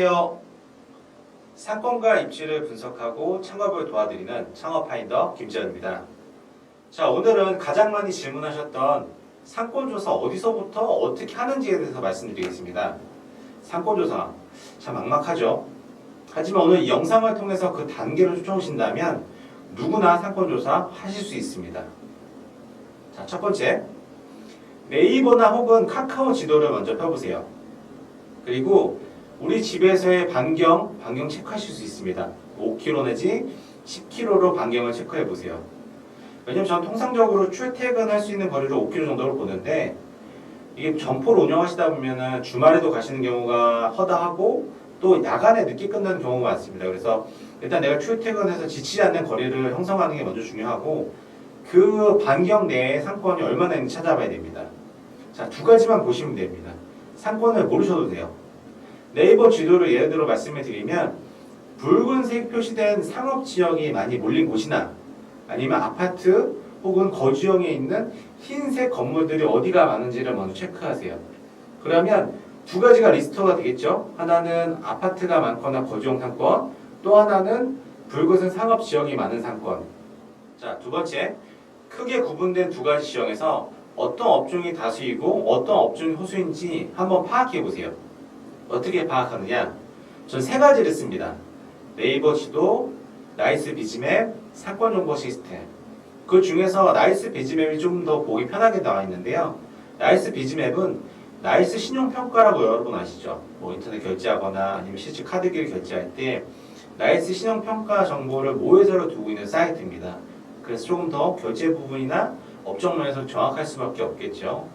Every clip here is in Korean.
안녕하세요. 상권과 입지를 분석하고 창업을 도와드리는 창업파인더 김지현입니다. 자, 오늘은 가장 많이 질문하셨던 상권조사 어디서부터 어떻게 하는지에 대해서 말씀드리겠습니다. 상권조사 참 막막하죠. 하지만 오늘 이 영상을 통해서 그 단계를 쫓아오신다면 누구나 상권조사 하실 수 있습니다. 자, 첫 번째, 네이버나 혹은 카카오 지도를 먼저 펴보세요. 그리고 우리 집에서의 반경 체크하실 수 있습니다. 5km 내지 10km로 반경을 체크해 보세요. 왜냐면 저는 통상적으로 출퇴근할 수 있는 거리를 5km 정도로 보는데, 이게 점포를 운영하시다 보면은 주말에도 가시는 경우가 허다하고 또 야간에 늦게 끝나는 경우가 많습니다. 그래서 일단 내가 출퇴근해서 지치지 않는 거리를 형성하는 게 먼저 중요하고, 그 반경 내에 상권이 얼마나 있는지 찾아봐야 됩니다. 자, 두 가지만 보시면 됩니다. 상권을 모르셔도 돼요. 네이버 지도를 예를 들어 말씀을 드리면, 붉은색 표시된 상업지역이 많이 몰린 곳이나 아니면 아파트 혹은 거주형에 있는 흰색 건물들이 어디가 많은지를 먼저 체크하세요. 그러면 두 가지가 리스트가 되겠죠. 하나는 아파트가 많거나 거주형 상권, 또 하나는 붉은색 상업지역이 많은 상권. 자, 두 번째, 크게 구분된 두 가지 지형에서 어떤 업종이 다수이고 어떤 업종이 호수인지 한번 파악해 보세요. 어떻게 파악하느냐? 전 세 가지를 씁니다. 네이버 지도, 나이스 비즈맵, 상권 정보 시스템. 그 중에서 나이스 비즈맵이 좀 더 보기 편하게 나와 있는데요. 나이스 비즈맵은 나이스 신용평가라고 여러분 아시죠? 뭐 인터넷 결제하거나 아니면 실제 카드기를 결제할 때 나이스 신용평가 정보를 모의서로 두고 있는 사이트입니다. 그래서 조금 더 결제 부분이나 업종면에서 정확할 수밖에 없겠죠.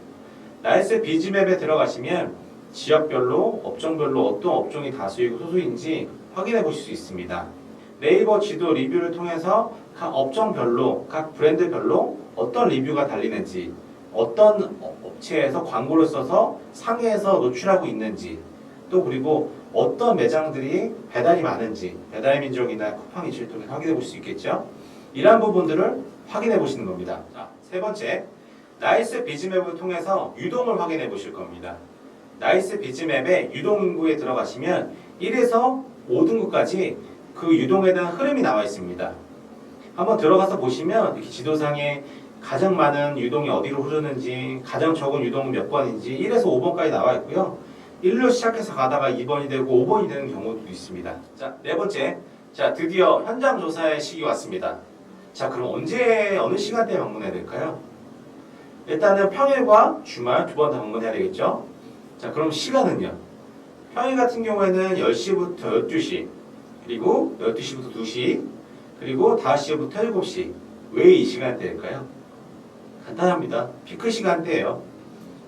나이스 비즈맵에 들어가시면 지역별로, 업종별로 어떤 업종이 다수이고 소수인지 확인해 보실 수 있습니다. 네이버 지도 리뷰를 통해서 각 업종별로, 각 브랜드별로 어떤 리뷰가 달리는지, 어떤 업체에서 광고를 써서 상해에서 노출하고 있는지, 또 그리고 어떤 매장들이 배달이 많은지, 배달민족이나 쿠팡 이슈를 통해 확인해 보실 수 있겠죠. 이러한 부분들을 확인해 보시는 겁니다. 자, 세 번째, 나이스 비즈맵을 통해서 유동을 확인해 보실 겁니다. 나이스 비즈맵의 유동인구에 들어가시면 1에서 5등급까지 그 유동에 대한 흐름이 나와 있습니다. 한번 들어가서 보시면 이렇게 지도상에 가장 많은 유동이 어디로 흐르는지, 가장 적은 유동은 몇 번인지 1에서 5번까지 나와 있고요. 1로 시작해서 가다가 2번이 되고 5번이 되는 경우도 있습니다. 자, 네 번째, 자, 드디어 현장 조사의 시기 왔습니다. 자, 그럼 언제, 어느 시간대에 방문해야 될까요? 일단은 평일과 주말 두 번 다 방문해야 되겠죠? 자, 그럼 시간은요? 평일 같은 경우에는 10시부터 12시, 그리고 12시부터 2시, 그리고 5시부터 7시. 왜 이 시간대일까요? 간단합니다. 피크 시간대예요.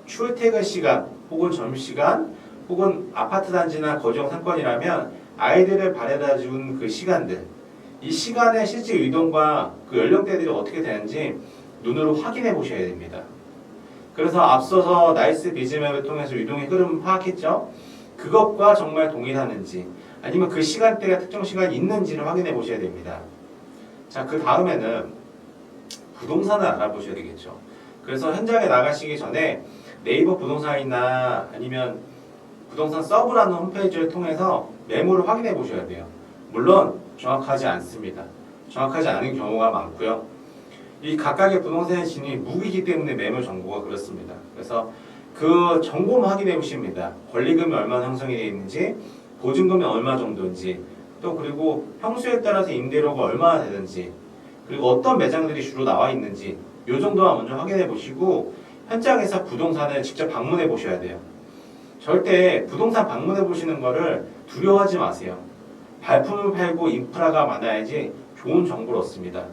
출퇴근 시간, 혹은 점심시간, 혹은 아파트 단지나 거주형 상권이라면 아이들을 바래다 준 그 시간들, 이 시간의 실제 유동과 그 연령대들이 어떻게 되는지 눈으로 확인해 보셔야 됩니다. 그래서 앞서서 나이스 비즈맵을 통해서 유동의 흐름을 파악했죠. 그것과 정말 동일하는지, 아니면 그 시간대가 특정 시간이 있는지를 확인해 보셔야 됩니다. 자, 그 다음에는 부동산을 알아보셔야 되겠죠. 그래서 현장에 나가시기 전에 네이버 부동산이나 아니면 부동산 서브라는 홈페이지를 통해서 매물을 확인해 보셔야 돼요. 물론 정확하지 않습니다. 정확하지 않은 경우가 많고요. 이 각각의 부동산의 진입이 무기이기 때문에 매물 정보가 그렇습니다. 그래서 그 정보만 확인해 보십니다. 권리금이 얼마나 형성이 되어 있는지, 보증금이 얼마 정도인지, 또 그리고 평수에 따라서 임대료가 얼마나 되는지, 그리고 어떤 매장들이 주로 나와 있는지, 이 정도만 먼저 확인해 보시고 현장에서 부동산을 직접 방문해 보셔야 돼요. 절대 부동산 방문해 보시는 거를 두려워하지 마세요. 발품을 팔고 인프라가 많아야지 좋은 정보를 얻습니다.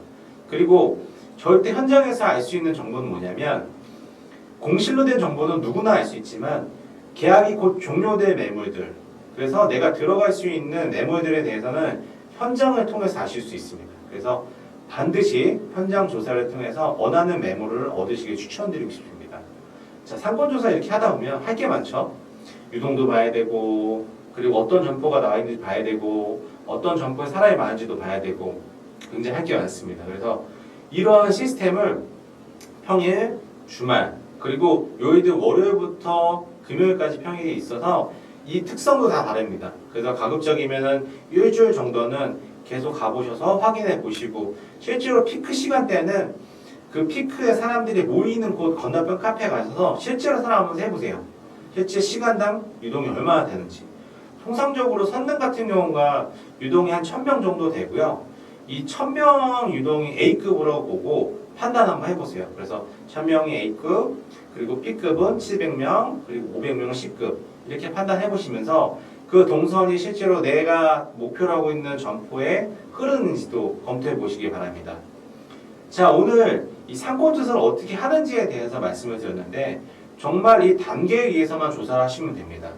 그리고 절대 현장에서 알 수 있는 정보는 뭐냐면, 공실로 된 정보는 누구나 알 수 있지만 계약이 곧 종료될 매물들, 그래서 내가 들어갈 수 있는 매물들에 대해서는 현장을 통해서 아실 수 있습니다. 그래서 반드시 현장 조사를 통해서 원하는 매물을 얻으시길 추천드리고 싶습니다. 자, 상권조사 이렇게 하다 보면 할 게 많죠. 유동도 봐야 되고, 그리고 어떤 점포가 나와 있는지 봐야 되고, 어떤 점포에 사람이 많은지도 봐야 되고, 굉장히 할 게 많습니다. 그래서 이러한 시스템을 평일, 주말, 그리고 요일도 월요일부터 금요일까지 평일에 있어서 이 특성도 다 다릅니다. 그래서 가급적이면은 일주일 정도는 계속 가보셔서 확인해 보시고 실제로 피크 시간대는 그 피크에 사람들이 모이는 곳 건너편 카페에 가셔서 실제로 사람 한번 해보세요. 실제 시간당 유동이 얼마나 되는지. 통상적으로 선릉 같은 경우가 유동이 한 1000명 정도 되고요. 이 1000명 유동이 A급으로 보고 판단 한번 해보세요. 그래서 1000명이 A급, 그리고 B급은 700명, 그리고 500명은 C급 이렇게 판단해 보시면서 그 동선이 실제로 내가 목표로 하고 있는 점포에 흐르는지도 검토해 보시기 바랍니다. 자, 오늘 이 상권조사를 어떻게 하는지에 대해서 말씀을 드렸는데 정말 이 단계에 의해서만 조사를 하시면 됩니다.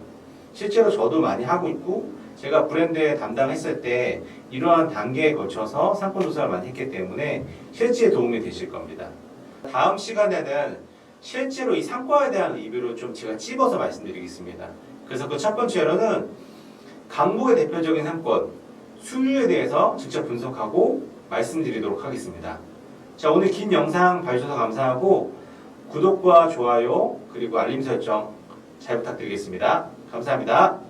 실제로 저도 많이 하고 있고 제가 브랜드에 담당했을 때 이러한 단계에 거쳐서 상권조사를 많이 했기 때문에 실제 도움이 되실 겁니다. 다음 시간에는 실제로 이 상권에 대한 리뷰를 좀 제가 찝어서 말씀드리겠습니다. 그래서 그 첫 번째로는 강북의 대표적인 상권 수유에 대해서 직접 분석하고 말씀드리도록 하겠습니다. 자, 오늘 긴 영상 봐주셔서 감사하고 구독과 좋아요 그리고 알림 설정 잘 부탁드리겠습니다. 감사합니다.